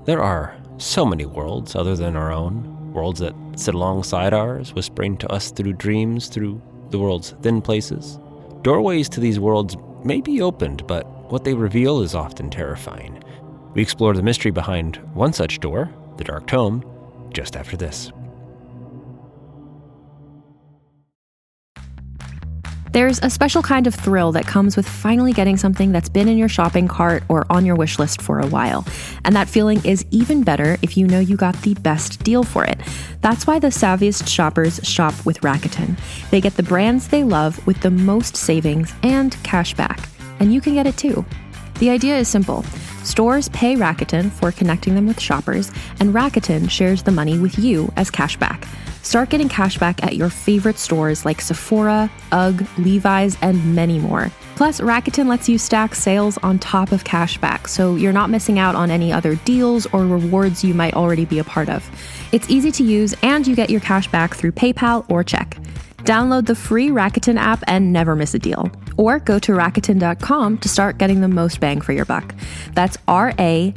There are so many worlds other than our own, worlds that sit alongside ours, whispering to us through dreams, through the world's thin places. Doorways to these worlds may be opened, but what they reveal is often terrifying. We explore the mystery behind one such door, the Dark Tome, just after this. There's a special kind of thrill that comes with finally getting something that's been in your shopping cart or on your wish list for a while. And that feeling is even better if you know you got the best deal for it. That's why the savviest shoppers shop with Rakuten. They get the brands they love with the most savings and cash back. And you can get it too. The idea is simple. Stores pay Rakuten for connecting them with shoppers, and Rakuten shares the money with you as cashback. Start getting cashback at your favorite stores like Sephora, UGG, Levi's, and many more. Plus, Rakuten lets you stack sales on top of cashback, so you're not missing out on any other deals or rewards you might already be a part of. It's easy to use, and you get your cashback through PayPal or check. Download the free Rakuten app and never miss a deal. Or go to Rakuten.com to start getting the most bang for your buck. That's Rakuten.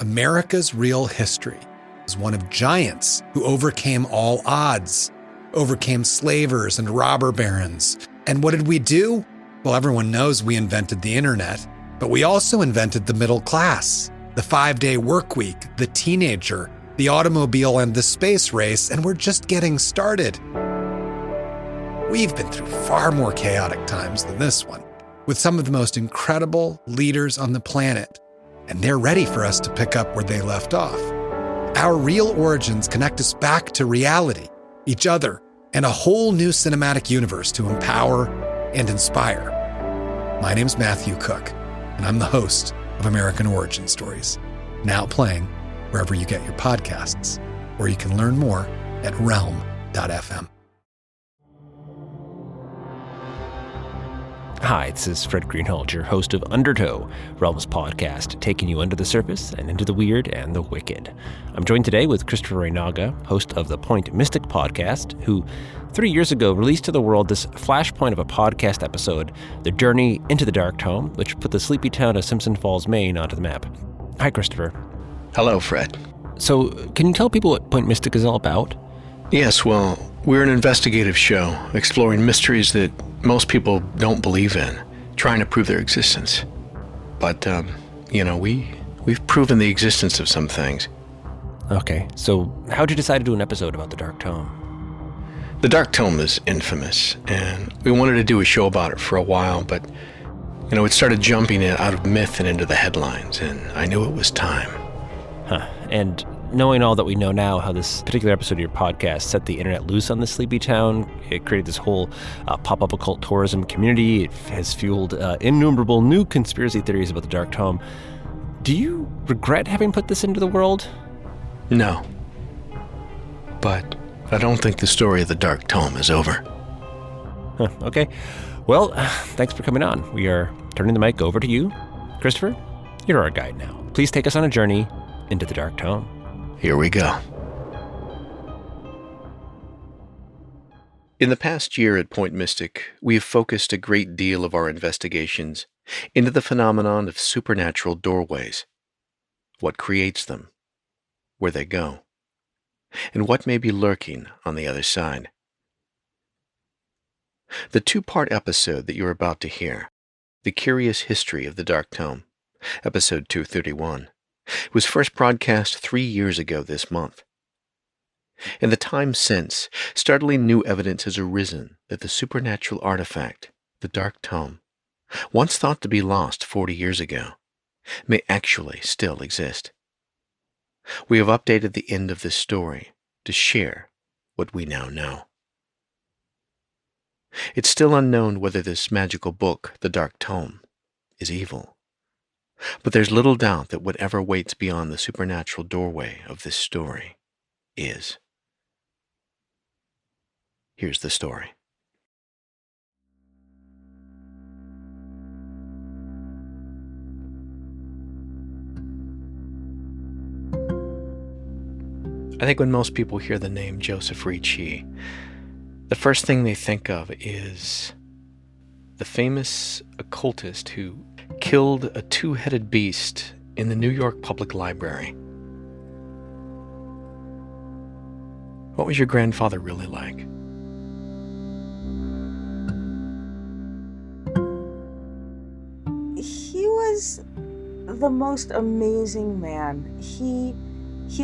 America's real history is one of giants who overcame all odds, overcame slavers and robber barons. And what did we do? Well, everyone knows we invented the internet, but we also invented the middle class, the 5-day work week, the teenager, the automobile, and the space race, and we're just getting started. We've been through far more chaotic times than this one, with some of the most incredible leaders on the planet, and they're ready for us to pick up where they left off. Our real origins connect us back to reality, each other, and a whole new cinematic universe to empower and inspire. My name's Matthew Cook, and I'm the host of American Origin Stories, now playing wherever you get your podcasts, where you can learn more at realm.fm. Hi, this is Fred Greenhalgh, your host of Undertow, Realm's podcast, taking you under the surface and into the weird and the wicked. I'm joined today with Christopher Reynaga, host of the Point Mystic podcast, who 3 years ago released to the world this flashpoint of a podcast episode, The Journey into the Dark Tome, which put the sleepy town of Simpson Falls, Maine onto the map. Hi, Christopher. Hello, Fred. So, can you tell people what Point Mystic is all about? Yes, well, we're an investigative show exploring mysteries that most people don't believe in, trying to prove their existence. But, we've proven the existence of some things. Okay, so how'd you decide to do an episode about the Dark Tome? The Dark Tome is infamous, and we wanted to do a show about it for a while, but, it started jumping out of myth and into the headlines, and I knew it was time. And knowing all that we know now, how this particular episode of your podcast set the internet loose on this sleepy town, it created this whole pop-up occult tourism community. It has fueled innumerable new conspiracy theories about the Dark Tome. Do you regret having put this into the world? No. But I don't think the story of the Dark Tome is over. Okay. Well, thanks for coming on. We are turning the mic over to you. Christopher, you're our guide now. Please take us on a journey into the Dark Tome. Here we go. In the past year at Point Mystic, we have focused a great deal of our investigations into the phenomenon of supernatural doorways. What creates them, where they go, and what may be lurking on the other side. The 2-part episode that you're about to hear, The Curious History of the Dark Tome, episode 231, was first broadcast 3 years ago this month. In the time since, startling new evidence has arisen that the supernatural artifact, the Dark Tome, once thought to be lost 40 years ago, may actually still exist. We have updated the end of this story to share what we now know. It's still unknown whether this magical book, the Dark Tome, is evil. But there's little doubt that whatever waits beyond the supernatural doorway of this story is. Here's the story. I think when most people hear the name Joseph Ricci, the first thing they think of is the famous occultist who killed a two-headed beast in the New York Public Library. What was your grandfather really like? He was the most amazing man. He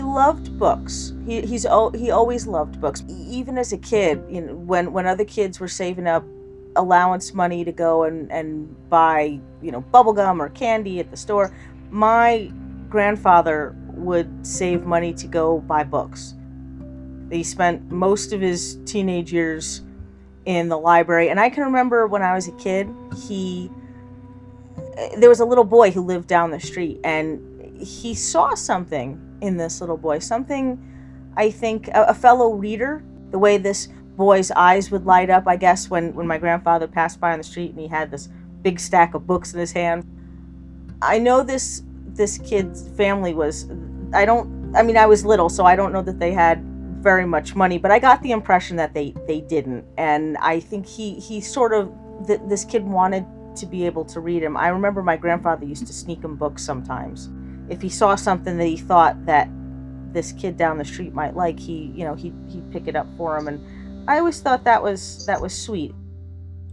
loved books. He always loved books. Even as a kid, when other kids were saving up allowance money to go and buy, bubble gum or candy at the store, my grandfather would save money to go buy books. He spent most of his teenage years in the library, and I can remember when I was a kid, there was a little boy who lived down the street, and he saw something in this little boy, something, I think, a fellow reader, the way this boy's eyes would light up, I guess, when my grandfather passed by on the street and he had this big stack of books in his hand. I know this kid's family was, I was little, so I don't know that they had very much money, but I got the impression that they didn't. And I think he sort of, this kid wanted to be able to read him. I remember my grandfather used to sneak him books sometimes. If he saw something that he thought that this kid down the street might like, he'd pick it up for him. And I always thought that was sweet.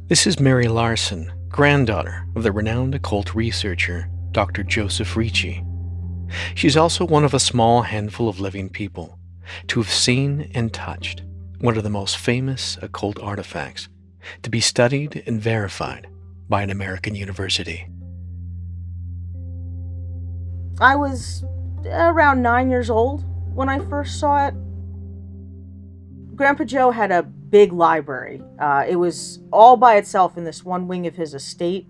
This is Mary Larson, granddaughter of the renowned occult researcher, Dr. Joseph Ricci. She's also one of a small handful of living people to have seen and touched one of the most famous occult artifacts to be studied and verified by an American university. I was around 9 years old when I first saw it. Grandpa Joe had a big library. It was all by itself in this one wing of his estate,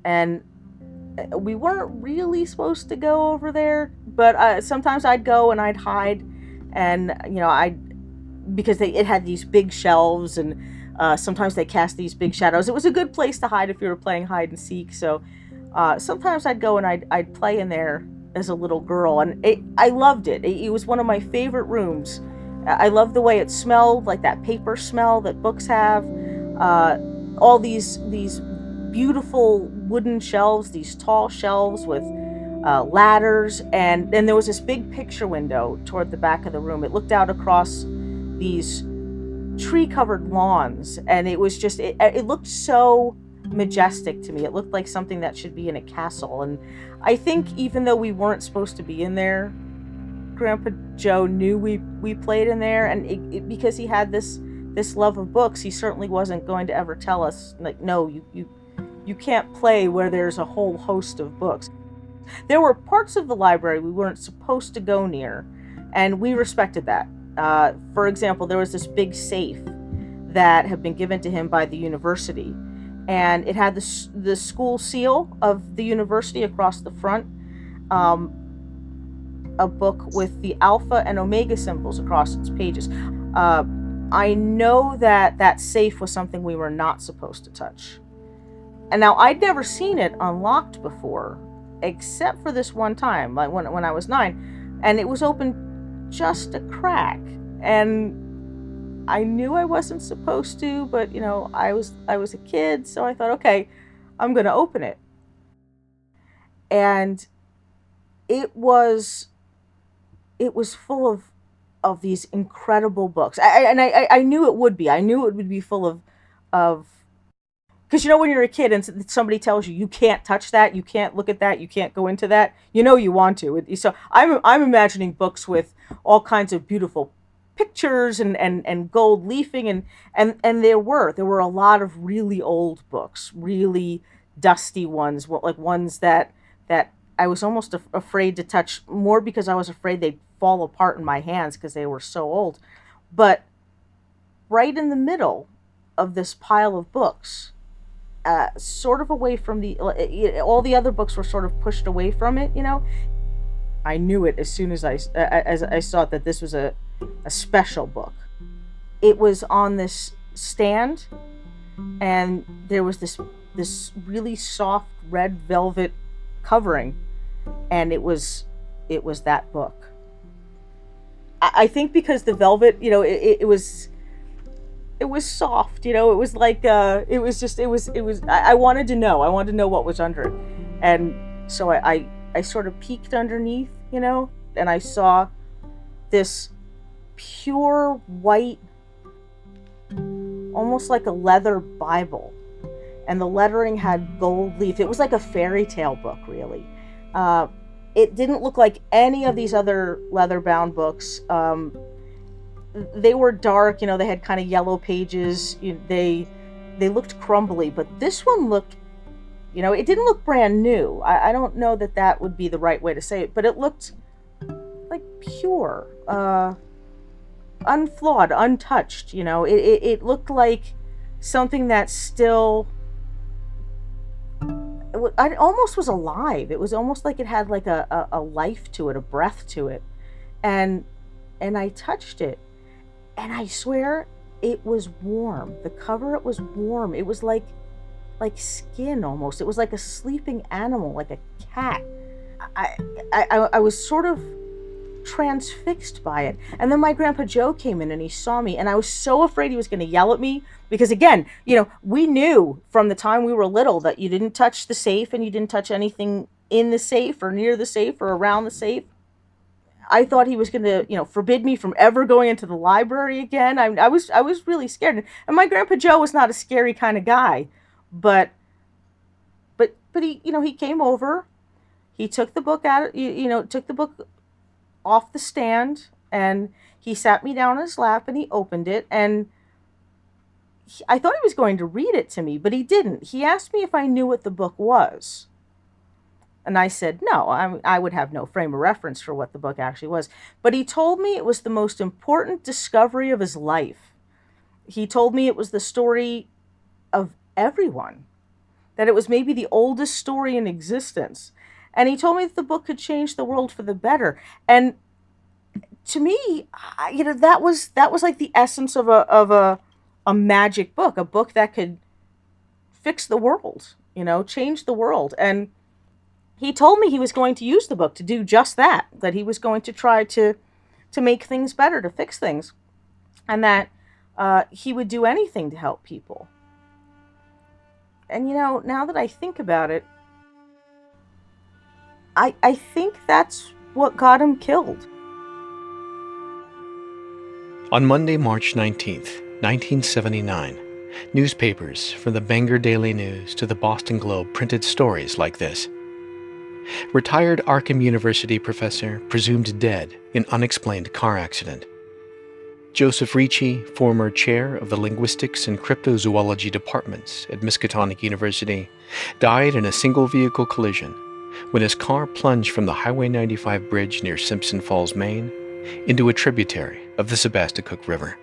and we weren't really supposed to go over there, but sometimes I'd go and I'd hide, and because it had these big shelves, and sometimes they cast these big shadows. It was a good place to hide if you were playing hide and seek. So sometimes I'd go and I'd play in there as a little girl, and I loved it. It was one of my favorite rooms. I loved the way it smelled, like that paper smell that books have. All these beautiful wooden shelves, these tall shelves with ladders, and then there was this big picture window toward the back of the room. It looked out across these tree-covered lawns, and it was just, it looked so majestic to me. It looked like something that should be in a castle. And I think even though we weren't supposed to be in there, Grandpa Joe knew we played in there, and because he had this love of books, he certainly wasn't going to ever tell us, like, no, you can't play where there's a whole host of books. There were parts of the library we weren't supposed to go near, and we respected that. For example, there was this big safe that had been given to him by the university, and it had the school seal of the university across the front, a book with the alpha and omega symbols across its pages. I know that safe was something we were not supposed to touch. And now I'd never seen it unlocked before, except for this one time, like when I was 9, and it was open just a crack. And I knew I wasn't supposed to, but I was a kid, so I thought, okay, I'm going to open it. And it was full of these incredible books. I knew it would be. I knew it would be full of because when you're a kid and somebody tells you can't touch that, you can't look at that, you can't go into that, you want to. So I'm imagining books with all kinds of beautiful pictures and gold leafing, and there were a lot of really old books, really dusty ones, like ones that I was almost afraid to touch, more because I was afraid they'd fall apart in my hands because they were so old. But right in the middle of this pile of books, sort of away from all the other books were sort of pushed away from it, I knew it as soon as I saw that this was a special book. It was on this stand, and there was this really soft red velvet covering, and it was that book. I think because the velvet, it was it was soft, it was like, I wanted to know. I wanted to know what was under it. And so I sort of peeked underneath, and I saw this pure white, almost like a leather Bible. And the lettering had gold leaf. It was like a fairy tale book, really. It didn't look like any of these other leather-bound books. They were dark, they had kind of yellow pages. They looked crumbly, but this one looked, it didn't look brand new. I don't know that would be the right way to say it, but it looked like pure, unflawed, untouched. It looked like something that still, it almost was alive. It was almost like it had like a life to it, a breath to it. And I touched it, and I swear it was warm. The cover, it was warm. It was like skin almost. It was like a sleeping animal, like a cat. I was sort of transfixed by it. And then my Grandpa Joe came in and he saw me, and I was so afraid he was going to yell at me, because again, we knew from the time we were little that you didn't touch the safe and you didn't touch anything in the safe or near the safe or around the safe. I thought he was going to, forbid me from ever going into the library again. I was really scared. And my Grandpa Joe was not a scary kind of guy, but he, he came over, he took the book out, took the book off the stand, and he sat me down on his lap and he opened it, and I thought he was going to read it to me, but he didn't. He asked me if I knew what the book was. And I said, no, I would have no frame of reference for what the book actually was. But he told me it was the most important discovery of his life. He told me it was the story of everyone, that it was maybe the oldest story in existence. And he told me that the book could change the world for the better. And to me, that was like the essence of a magic book, a book that could fix the world, change the world. And he told me he was going to use the book to do just that he was going to try to make things better, to fix things, and that he would do anything to help people. And, now that I think about it, I think that's what got him killed. On Monday, March 19th, 1979, newspapers from the Bangor Daily News to the Boston Globe printed stories like this. Retired Arkham University professor presumed dead in unexplained car accident. Joseph Ricci, former chair of the linguistics and cryptozoology departments at Miskatonic University, died in a single-vehicle collision when his car plunged from the Highway 95 bridge near Simpson Falls, Maine, into a tributary of the Sebasticook River.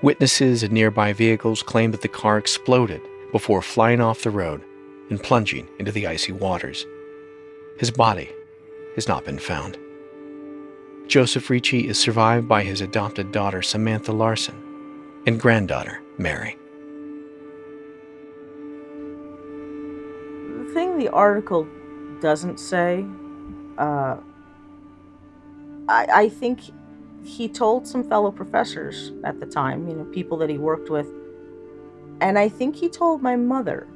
Witnesses and nearby vehicles claimed that the car exploded before flying off the road and plunging into the icy waters. His body has not been found. Joseph Ricci is survived by his adopted daughter Samantha Larson and granddaughter Mary. The thing the article doesn't say, I think he told some fellow professors at the time, people that he worked with, and I think he told my mother,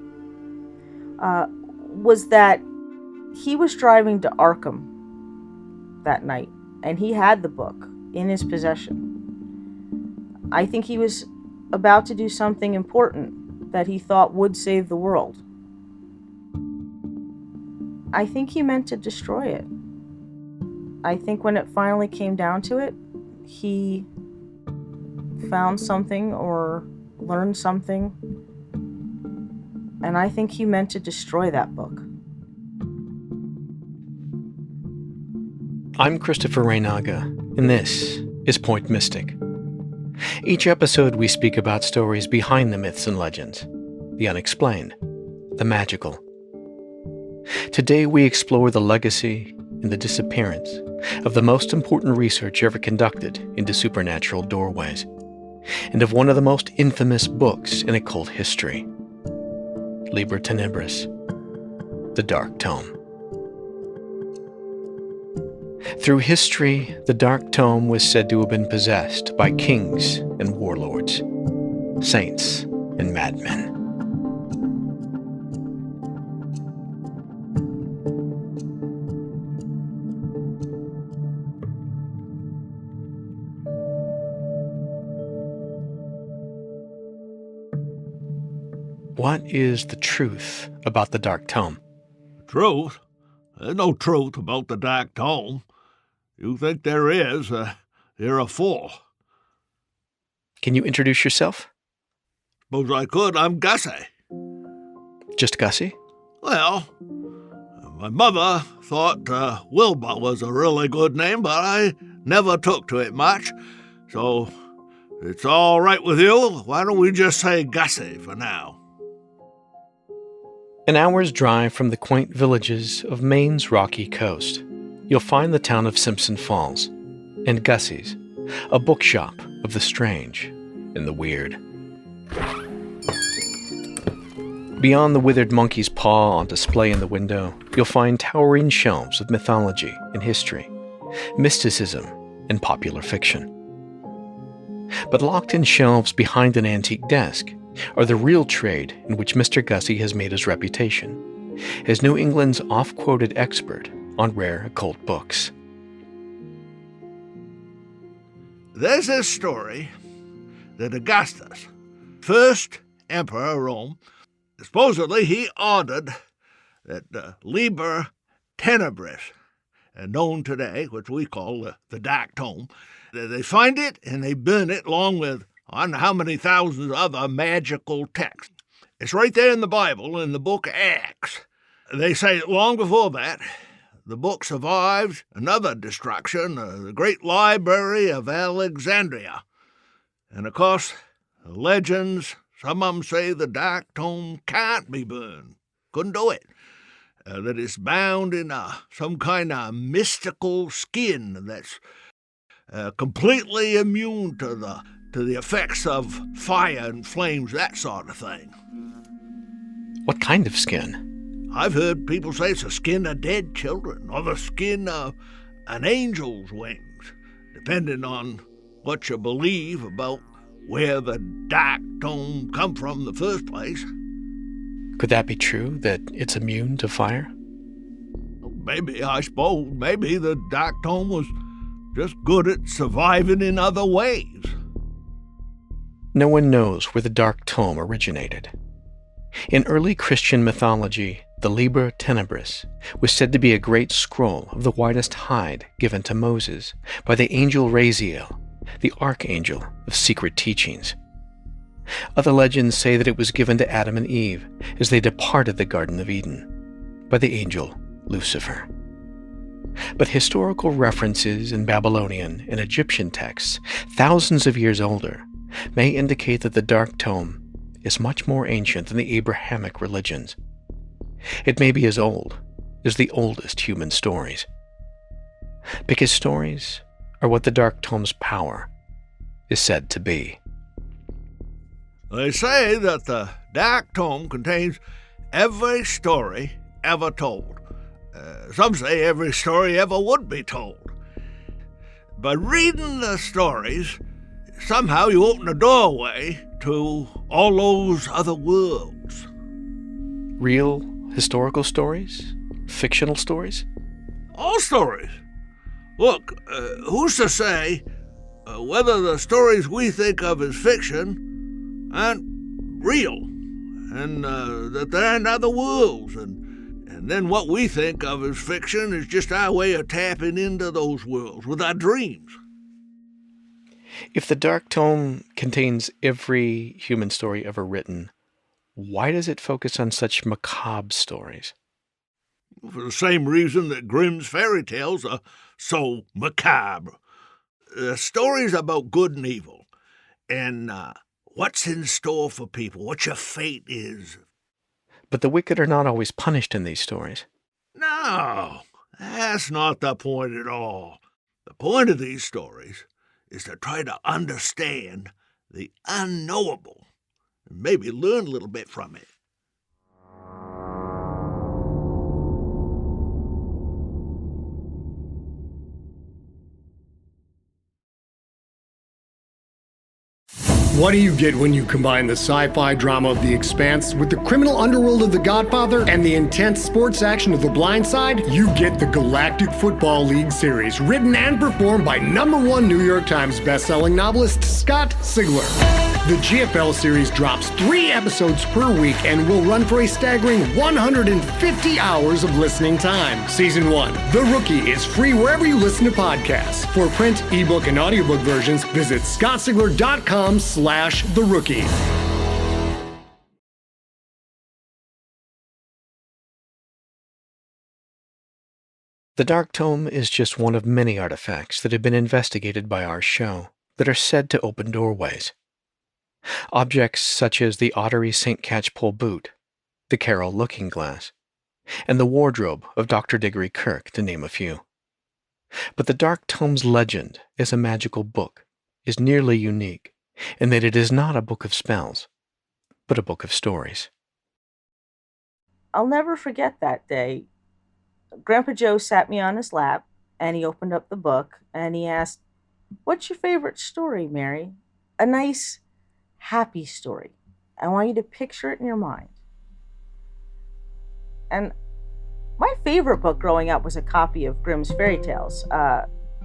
was that he was driving to Arkham that night, and he had the book in his possession. I think he was about to do something important that he thought would save the world. I think he meant to destroy it. I think when it finally came down to it, he found something or learned something, and I think he meant to destroy that book. I'm Christopher Reynaga, and this is Point Mystic. Each episode we speak about stories behind the myths and legends, the unexplained, the magical. Today we explore the legacy and the disappearance of the most important research ever conducted into supernatural doorways, and of one of the most infamous books in occult history, Liber Tenebris, the Dark Tome. Through history, the Dark Tome was said to have been possessed by kings and warlords. saints, and madmen. What is the truth about the Dark Tome? Truth? There's no truth about the Dark Tome. You think there is, you're a fool. Can you introduce yourself? Suppose I could. I'm Gussie. Just Gussie? Well, my mother thought Wilbur was a really good name, but I never took to it much. So, it's all right with you. Why don't we just say Gussie for now? An hour's drive from the quaint villages of Maine's rocky coast, you'll find the town of Simpson Falls, and Gussie's, a bookshop of the strange and the weird. Beyond the withered monkey's paw on display in the window, you'll find towering shelves of mythology and history, mysticism and popular fiction. But locked in shelves behind an antique desk are the real trade in which Mr. Gussie has made his reputation, as New England's oft-quoted expert on rare occult books. There's this story that Augustus, first emperor of Rome, supposedly he ordered that the Liber Tenebris, known today, which we call the Dark Tome, they find it and they burn it along with I don't know how many thousands of other magical texts. It's right there in the Bible, in the book of Acts. They say long before that, the book survives another destruction, the great library of Alexandria. And of course, the legends, some of them say the Dark Tome can't be burned. Couldn't do it. That it's bound in some kind of mystical skin that's completely immune to the effects of fire and flames, that sort of thing. What kind of skin? I've heard people say it's the skin of dead children, or the skin of an angel's wings, depending on what you believe about where the Dark Tome come from in the first place. Could that be true, that it's immune to fire? Maybe, I suppose. Maybe the Dark Tome was just good at surviving in other ways. No one knows where the Dark Tome originated. In early Christian mythology, the Liber Tenebris was said to be a great scroll of the whitest hide given to Moses by the angel Raziel, the archangel of secret teachings. Other legends say that it was given to Adam and Eve as they departed the Garden of Eden by the angel Lucifer. But historical references in Babylonian and Egyptian texts, thousands of years older, may indicate that the Dark Tome is much more ancient than the Abrahamic religions. It may be as old as the oldest human stories. Because stories are what the Dark Tome's power is said to be. They say that the Dark Tome contains every story ever told. Some say every story ever would be told. By reading the stories, somehow you open a doorway to all those other worlds. Real historical stories? Fictional stories? All stories. Look, who's to say whether the stories we think of as fiction aren't real, and that there aren't other worlds, and then what we think of as fiction is just our way of tapping into those worlds with our dreams. If the Dark Tome contains every human story ever written, why does it focus on such macabre stories? For the same reason that Grimm's fairy tales are so macabre. Stories about good and evil, and what's in store for people, what your fate is. But the wicked are not always punished in these stories. No, that's not the point at all. The point of these stories is to try to understand the unknowable and maybe learn a little bit from it. What do you get when you combine the sci-fi drama of The Expanse with the criminal underworld of The Godfather and the intense sports action of The Blind Side? You get the Galactic Football League series, written and performed by #1 New York Times bestselling novelist Scott Sigler. The GFL series drops 3 episodes per week and will run for a staggering 150 hours of listening time. Season 1, The Rookie, is free wherever you listen to podcasts. For print, ebook, and audiobook versions, visit scottsigler.com/The Rookie. The Dark Tome is just one of many artifacts that have been investigated by our show that are said to open doorways. Objects such as the Ottery St. Catchpole boot, the Carroll looking glass, and the wardrobe of Dr. Diggory Kirk, to name a few. But the Dark Tome's legend as a magical book is nearly unique in that it is not a book of spells, but a book of stories. I'll never forget that day. Grandpa Joe sat me on his lap, and he opened up the book, and he asked, "What's your favorite story, Mary? A nice, happy story. I want you to picture it in your mind." And my favorite book growing up was a copy of Grimm's Fairy Tales.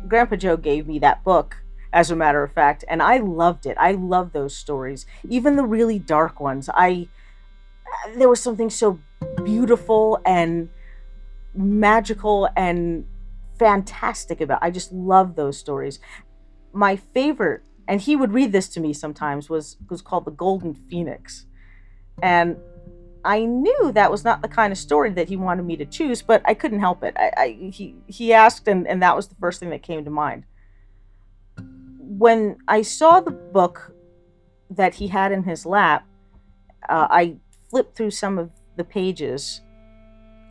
Grandpa Joe gave me that book, as a matter of fact, and I loved it. I love those stories, even the really dark ones. There was something so beautiful and magical and fantastic about. I just love those stories. My favorite, and he would read this to me sometimes, was called The Golden Phoenix. And I knew that was not the kind of story that he wanted me to choose, but I couldn't help it. He asked, and that was the first thing that came to mind. When I saw the book that he had in his lap, I flipped through some of the pages.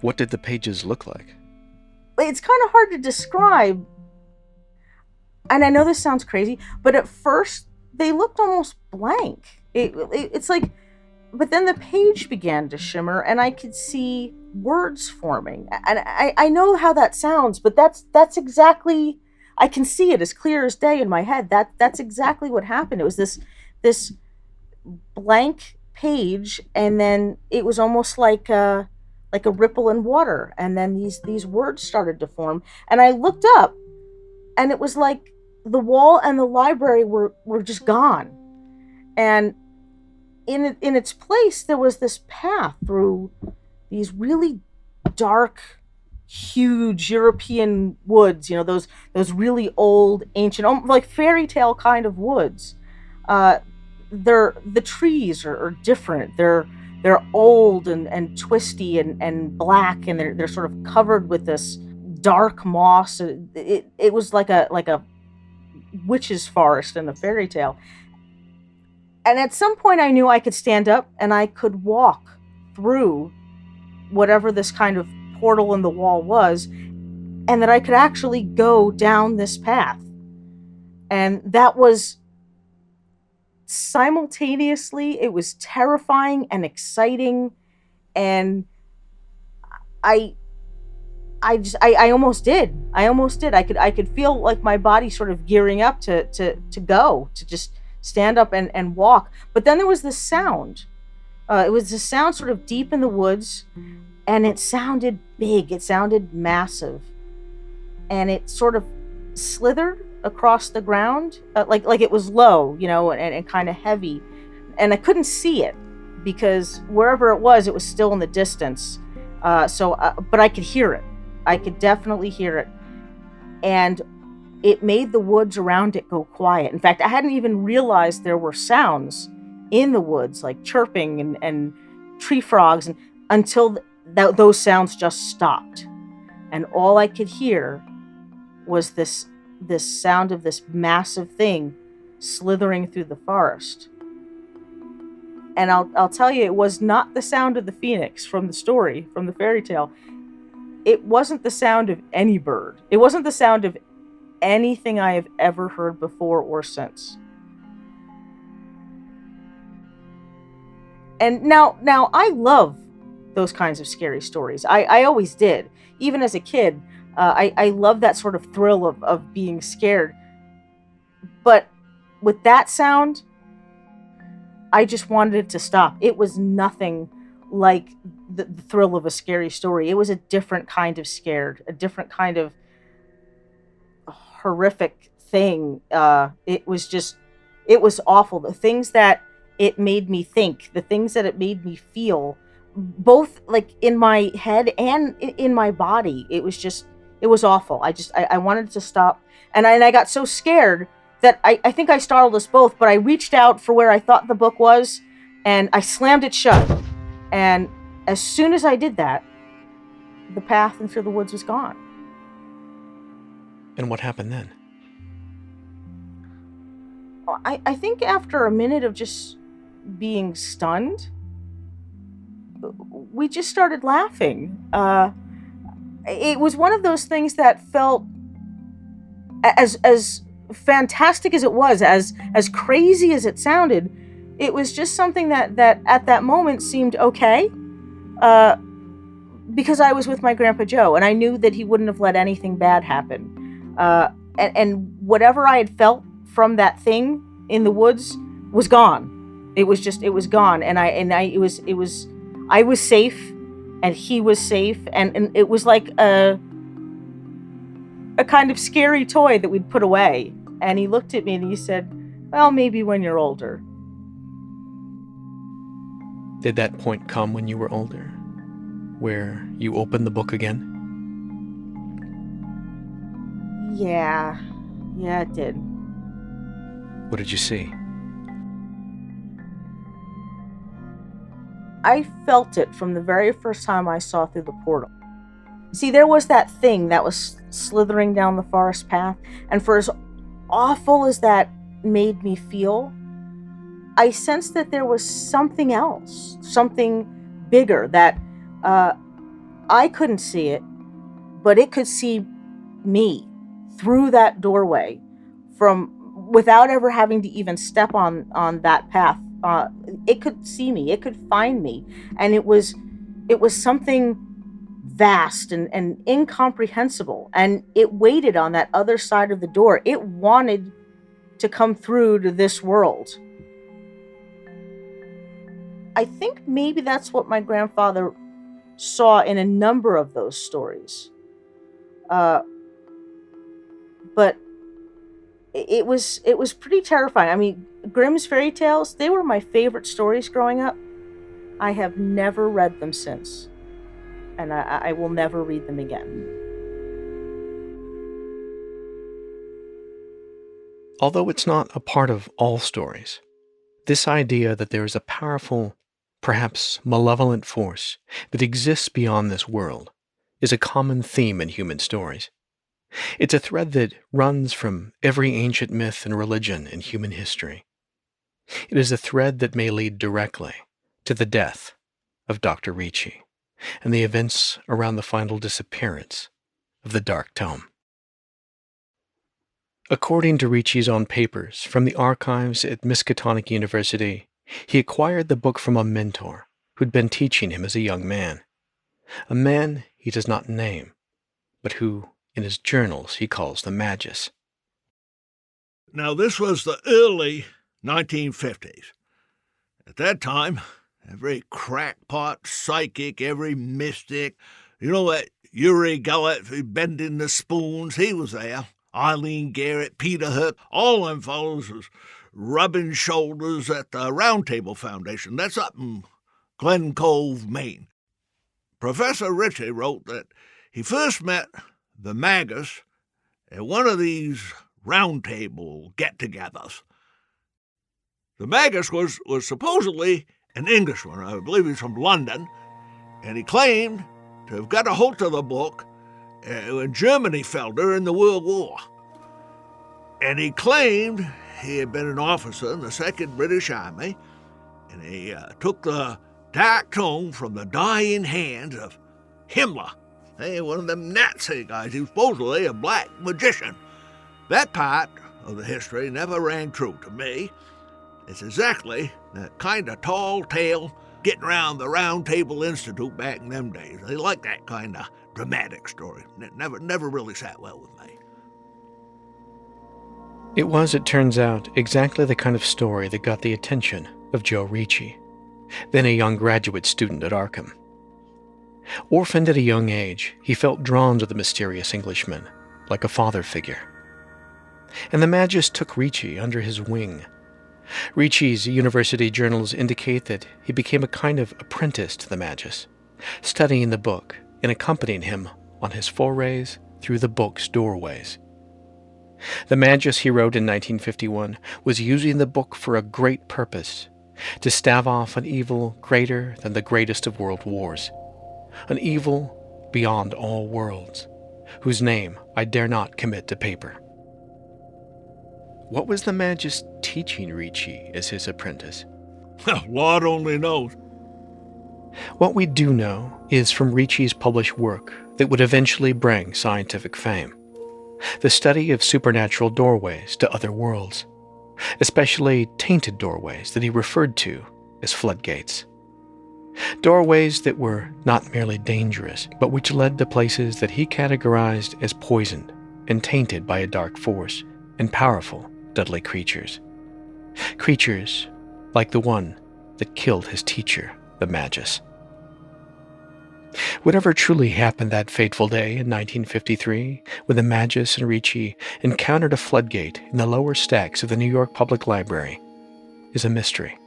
What did the pages look like? It's kind of hard to describe. And I know this sounds crazy, but at first they looked almost blank. It's like, but then the page began to shimmer and I could see words forming. And I know how that sounds, but that's exactly, I can see it as clear as day in my head. That's exactly what happened. It was this blank page, and then it was almost like a ripple in water. And then these words started to form. And I looked up, and it was like the wall and the library were just gone. And in its place, there was this path through these really dark, huge European woods, those really old, ancient, like fairy tale kind of woods. The trees are different. They're old and twisty and black, and they're sort of covered with this dark moss. It was like a witch's forest in a fairy tale. And at some point I knew I could stand up and I could walk through whatever this kind of portal in the wall was, and that I could actually go down this path. And that was simultaneously, it was terrifying and exciting, and I almost did. I could feel like my body sort of gearing up to just stand up and walk. But then there was this sound. It was this sound sort of deep in the woods, and it sounded big. It sounded massive, and it sort of slithered across the ground, like it was low, and kind of heavy. And I couldn't see it because wherever it was still in the distance. But I could hear it. I could definitely hear it. And it made the woods around it go quiet. In fact, I hadn't even realized there were sounds in the woods, like chirping and tree frogs, until those sounds just stopped. And all I could hear was this sound of this massive thing slithering through the forest. And I'll tell you, it was not the sound of the phoenix from the story, from the fairy tale. It wasn't the sound of any bird. It wasn't the sound of anything I have ever heard before or since. And now I love those kinds of scary stories. I always did. Even as a kid, I love that sort of thrill of being scared. But with that sound, I just wanted it to stop. It was nothing like the thrill of a scary story. It was a different kind of scared, a different kind of horrific thing. It was awful. The things that it made me think, the things that it made me feel, both like in my head and in my body, it was awful. I wanted to stop. And I got so scared that I think I startled us both, but I reached out for where I thought the book was and I slammed it shut. And as soon as I did that, the path into the woods was gone. And what happened then? I think after a minute of just being stunned, we just started laughing. It was one of those things that felt as fantastic as it was, as crazy as it sounded. It was just something that at that moment seemed okay, because I was with my Grandpa Joe, and I knew that he wouldn't have let anything bad happen. And whatever I had felt from that thing in the woods was gone. It was gone, and I was safe, and he was safe, and it was like a kind of scary toy that we'd put away. And he looked at me and he said, "Well, maybe when you're older." Did that point come when you were older, where you opened the book again? Yeah, it did. What did you see? I felt it from the very first time I saw through the portal. See, there was that thing that was slithering down the forest path, and for as awful as that made me feel, I sensed that there was something else, something bigger, that I couldn't see it, but it could see me through that doorway without ever having to even step on that path. It could see me, it could find me, and it was something vast and incomprehensible, and it waited on that other side of the door. It wanted to come through to this world. I think maybe that's what my grandfather saw in a number of those stories. But it was pretty terrifying. I mean, Grimm's fairy tales, they were my favorite stories growing up. I have never read them since, and I will never read them again. Although it's not a part of all stories, this idea that there is a powerful, perhaps malevolent force that exists beyond this world is a common theme in human stories. It's a thread that runs from every ancient myth and religion in human history. It is a thread that may lead directly to the death of Dr. Ricci and the events around the final disappearance of the Dark Tome. According to Ricci's own papers from the archives at Miskatonic University, he acquired the book from a mentor who'd been teaching him as a young man. A man he does not name, but who, in his journals, he calls the Magus. Now, this was the early 1950s. At that time, every crackpot psychic, every mystic, that Uri Geller bending the spoons, he was there. Eileen Garrett, Peter Hook, all them fellows was rubbing shoulders at the Round Table Foundation. That's up in Glen Cove, Maine. Professor Ricci wrote that he first met the Magus at one of these Round Table get-togethers. The Magus was supposedly an Englishman. I believe he's from London, and he claimed to have got a hold of the book when Germany fell during the World War. And he claimed he had been an officer in the 2nd British Army, and he took the Dark Tome from the dying hands of Himmler, one of them Nazi guys. He was supposedly a black magician. That part of the history never rang true to me. It's exactly that kind of tall tale getting around the Round Table Institute back in them days. They liked that kind of dramatic story. It never really sat well with me. It was, it turns out, exactly the kind of story that got the attention of Joe Ricci, then a young graduate student at Arkham. Orphaned at a young age, he felt drawn to the mysterious Englishman, like a father figure. And the Magus took Ricci under his wing. Ricci's university journals indicate that he became a kind of apprentice to the Magus, studying the book and accompanying him on his forays through the book's doorways. The Magus, he wrote in 1951, was using the book for a great purpose, to stave off an evil greater than the greatest of world wars, an evil beyond all worlds, whose name I dare not commit to paper. What was the Magus teaching Ricci as his apprentice? Lord only knows. What we do know is from Ricci's published work that would eventually bring scientific fame, the study of supernatural doorways to other worlds, especially tainted doorways that he referred to as floodgates. Doorways that were not merely dangerous, but which led to places that he categorized as poisoned and tainted by a dark force and powerful, deadly creatures. Creatures like the one that killed his teacher, the Magus. Whatever truly happened that fateful day in 1953, when the Magus and Ricci encountered a floodgate in the lower stacks of the New York Public Library, is a mystery.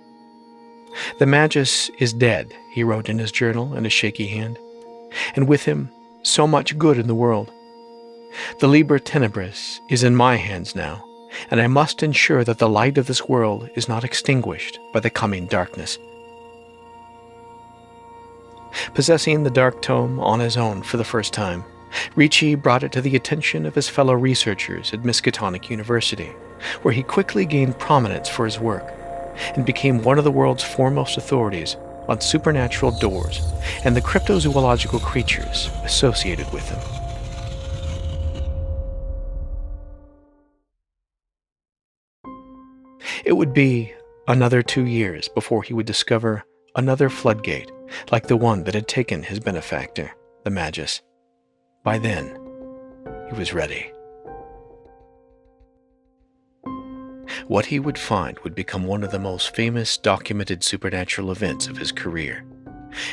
The Magus is dead, he wrote in his journal in a shaky hand, and with him, so much good in the world. The Liber Tenebris is in my hands now, and I must ensure that the light of this world is not extinguished by the coming darkness. Possessing the Dark Tome on his own for the first time, Ricci brought it to the attention of his fellow researchers at Miskatonic University, where he quickly gained prominence for his work and became one of the world's foremost authorities on supernatural doors and the cryptozoological creatures associated with them. It would be another 2 years before he would discover another floodgate like the one that had taken his benefactor, the Magus. By then, he was ready. What he would find would become one of the most famous documented supernatural events of his career,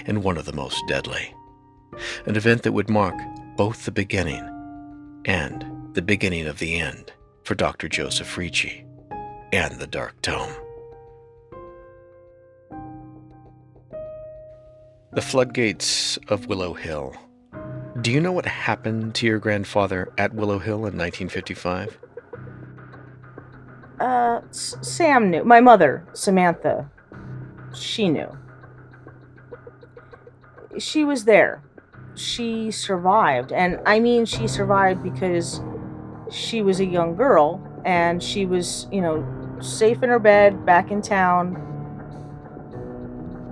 and one of the most deadly. An event that would mark both the beginning and the beginning of the end for Dr. Joseph Ricci and the Dark Tome. The floodgates of Willow Hill. Do you know what happened to your grandfather at Willow Hill in 1955? Sam knew. My mother, Samantha, she knew. She was there. She survived. And I mean she survived because she was a young girl and she was, safe in her bed, back in town.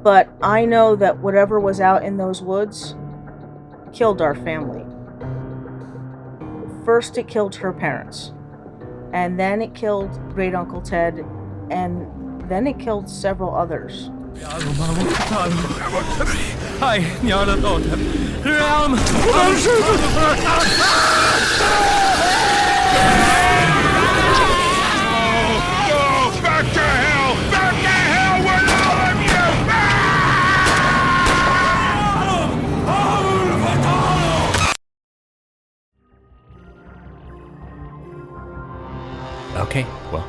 But I know that whatever was out in those woods killed our family. First it killed her parents. And then it killed Great Uncle Ted, and then it killed several others. Back to hell! Back to hell with all of Okay, well,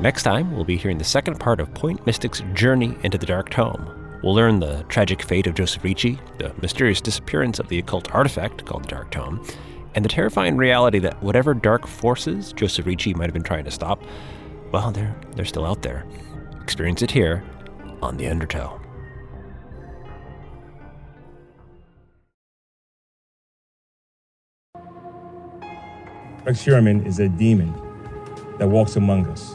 next time we'll be hearing the second part of Point Mystic's journey into the Dark Tome. We'll learn the tragic fate of Joseph Ricci, the mysterious disappearance of the occult artifact called the Dark Tome, and the terrifying reality that whatever dark forces Joseph Ricci might have been trying to stop, well, they're still out there. Experience it here on the Undertow. Rex Sherman is a demon that walks among us.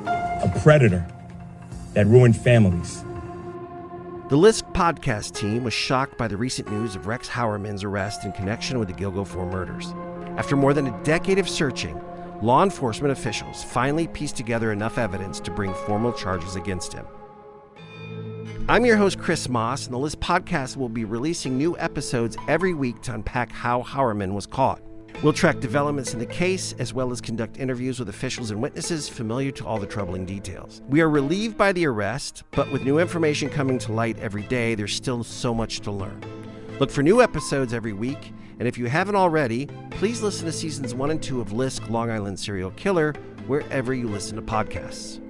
A predator that ruined families. The List podcast team was shocked by the recent news of Rex Howerman's arrest in connection with the Gilgo 4 murders. After more than a decade of searching, law enforcement officials finally pieced together enough evidence to bring formal charges against him. I'm your host, Chris Moss, and the List podcast will be releasing new episodes every week to unpack how Howerman was caught. We'll track developments in the case, as well as conduct interviews with officials and witnesses familiar to all the troubling details. We are relieved by the arrest, but with new information coming to light every day, there's still so much to learn. Look for new episodes every week, and if you haven't already, please listen to seasons 1 and 2 of Lisk, Long Island Serial Killer, wherever you listen to podcasts.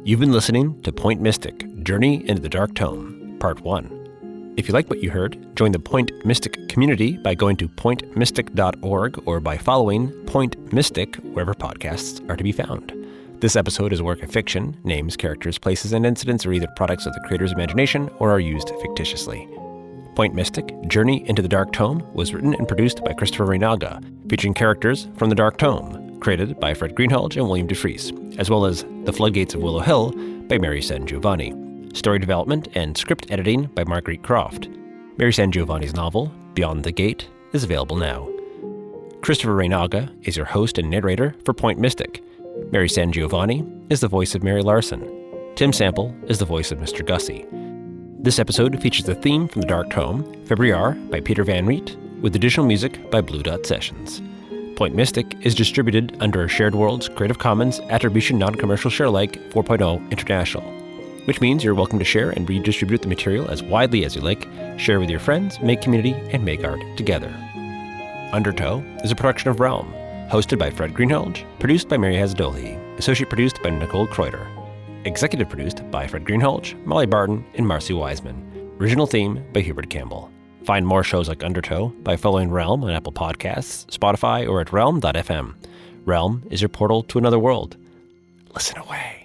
You've been listening to Point Mystic, Journey into the Dark Tome, Part 1. If you like what you heard, join the Point Mystic community by going to pointmystic.org or by following Point Mystic wherever podcasts are to be found. This episode is a work of fiction. Names, characters, places, and incidents are either products of the creator's imagination or are used fictitiously. Point Mystic, Journey into the Dark Tome was written and produced by Christopher Reynaga, featuring characters from the Dark Tome, created by Fred Greenhalgh and William DeFries, as well as The Floodgates of Willow Hill by Mary San Giovanni. Story development and script editing by Marguerite Croft. Mary San Giovanni's novel, Beyond the Gate, is available now. Christopher Reynaga is your host and narrator for Point Mystic. Mary San Giovanni is the voice of Mary Larson. Tim Sample is the voice of Mr. Gussie. This episode features the theme from the Dark Tome, Februar by Peter Van Riet, with additional music by Blue Dot Sessions. Point Mystic is distributed under a Shared Worlds Creative Commons Attribution Non-Commercial Sharealike 4.0 International, which means you're welcome to share and redistribute the material as widely as you like, share with your friends, make community, and make art together. Undertow is a production of Realm, hosted by Fred Greenhalgh, produced by Mary Hasdoli, associate produced by Nicole Kreuter, executive produced by Fred Greenhalgh, Molly Barton, and Marcy Wiseman. Original theme by Hubert Campbell. Find more shows like Undertow by following Realm on Apple Podcasts, Spotify, or at realm.fm. Realm is your portal to another world. Listen away.